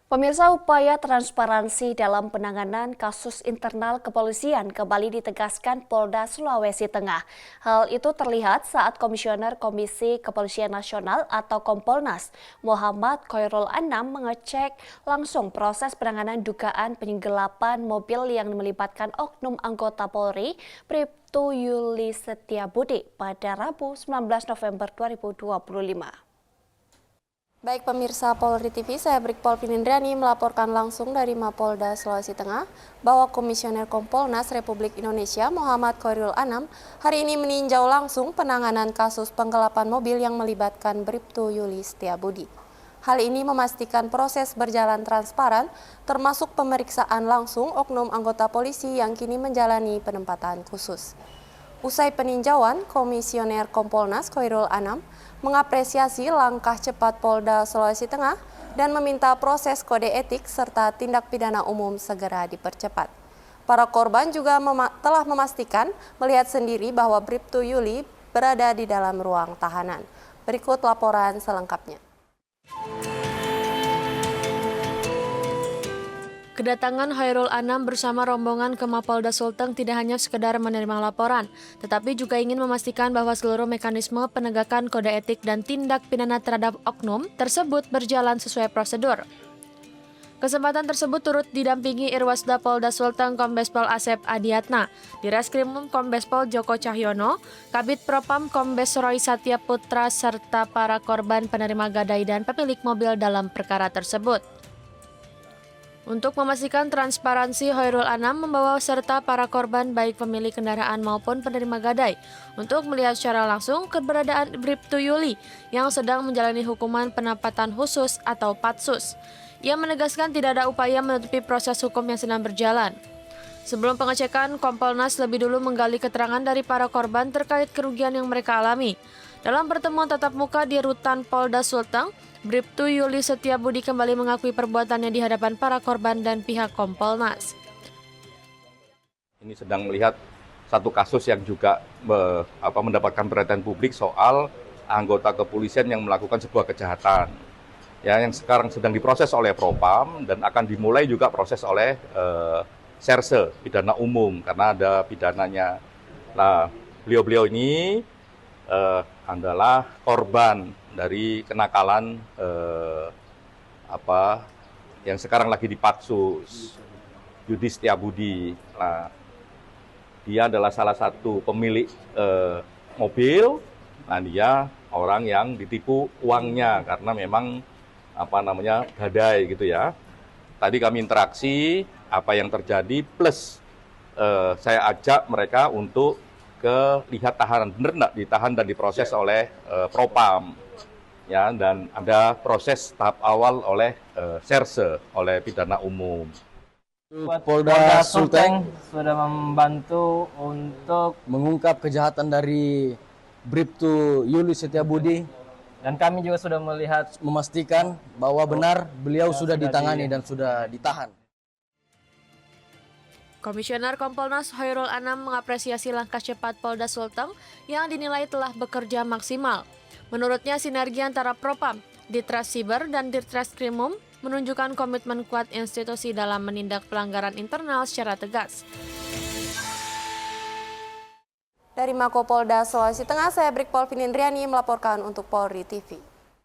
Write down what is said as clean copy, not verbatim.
Pemirsa, upaya transparansi dalam penanganan kasus internal kepolisian kembali ditegaskan Polda Sulawesi Tengah. Hal itu terlihat saat Komisioner Komisi Kepolisian Nasional atau Kompolnas Muhammad Khairul Anam mengecek langsung proses penanganan dugaan penyenggelapan mobil yang melibatkan oknum anggota Polri, Bribtu Yuli Setiabudi pada Rabu 19 November 2025. Baik pemirsa Polri TV, saya Brigpol Pinindriani melaporkan langsung dari Mapolda Sulawesi Tengah bahwa Komisioner Kompolnas Republik Indonesia Muhammad Khairul Anam hari ini meninjau langsung penanganan kasus penggelapan mobil yang melibatkan Bribtu Yuli Setiabudi. Hal ini memastikan proses berjalan transparan, termasuk pemeriksaan langsung oknum anggota polisi yang kini menjalani penempatan khusus. Usai peninjauan, Komisioner Kompolnas Khairul Anam mengapresiasi langkah cepat Polda Sulawesi Tengah dan meminta proses kode etik serta tindak pidana umum segera dipercepat. Para korban juga telah memastikan melihat sendiri bahwa Bribtu Yuli berada di dalam ruang tahanan. Berikut laporan selengkapnya. Kedatangan Khairul Anam bersama rombongan ke Mapolda Sulteng tidak hanya sekedar menerima laporan, tetapi juga ingin memastikan bahwa seluruh mekanisme penegakan kode etik dan tindak pidana terhadap oknum tersebut berjalan sesuai prosedur. Kesempatan tersebut turut didampingi Irwasda Polda Sulteng Kombespol Asep Adiatna, Direskrimum Kombespol Joko Cahyono, Kabid Propam Kombes Roy Satya Putra, serta para korban penerima gadai dan pemilik mobil dalam perkara tersebut. Untuk memastikan transparansi, Khairul Anam membawa serta para korban baik pemilik kendaraan maupun penerima gadai untuk melihat secara langsung keberadaan Bribtu Yuli yang sedang menjalani hukuman penempatan khusus atau patsus. Ia menegaskan tidak ada upaya menutupi proses hukum yang sedang berjalan. Sebelum pengecekan, Kompolnas lebih dulu menggali keterangan dari para korban terkait kerugian yang mereka alami. Dalam pertemuan tatap muka di Rutan Polda Sulteng, Bribtu Yuli Setiabudi kembali mengakui perbuatannya di hadapan para korban dan pihak Kompolnas. Ini sedang melihat satu kasus yang juga mendapatkan perhatian publik soal anggota kepolisian yang melakukan sebuah kejahatan. Ya, yang sekarang sedang diproses oleh Propam dan akan dimulai juga proses oleh Serse, pidana umum, karena ada pidananya. Nah, beliau-beliau ini adalah korban dari kenakalan yang sekarang lagi dipatsus, Yuli Setiabudi. Nah, dia adalah salah satu pemilik mobil. Nah, dia orang yang ditipu uangnya karena memang gadai gitu ya. Tadi kami interaksi apa yang terjadi plus saya ajak mereka untuk lihat tahanan, benar nggak ditahan dan diproses oleh Propam, ya, dan ada proses tahap awal oleh Serse, oleh pidana umum. Polda Sulteng sudah membantu untuk mengungkap kejahatan dari Bribtu Yuli Setiabudi, dan kami juga sudah memastikan bahwa benar beliau sudah ditangani dan sudah ditahan. Komisioner Kompolnas Khairul Anam mengapresiasi langkah cepat Polda Sulteng yang dinilai telah bekerja maksimal. Menurutnya, sinergi antara Propam, Ditras Siber, dan Ditreskrimum menunjukkan komitmen kuat institusi dalam menindak pelanggaran internal secara tegas. Dari Mako Polda Sulawesi Tengah, saya Brigpol Pinindriani melaporkan untuk Polri TV.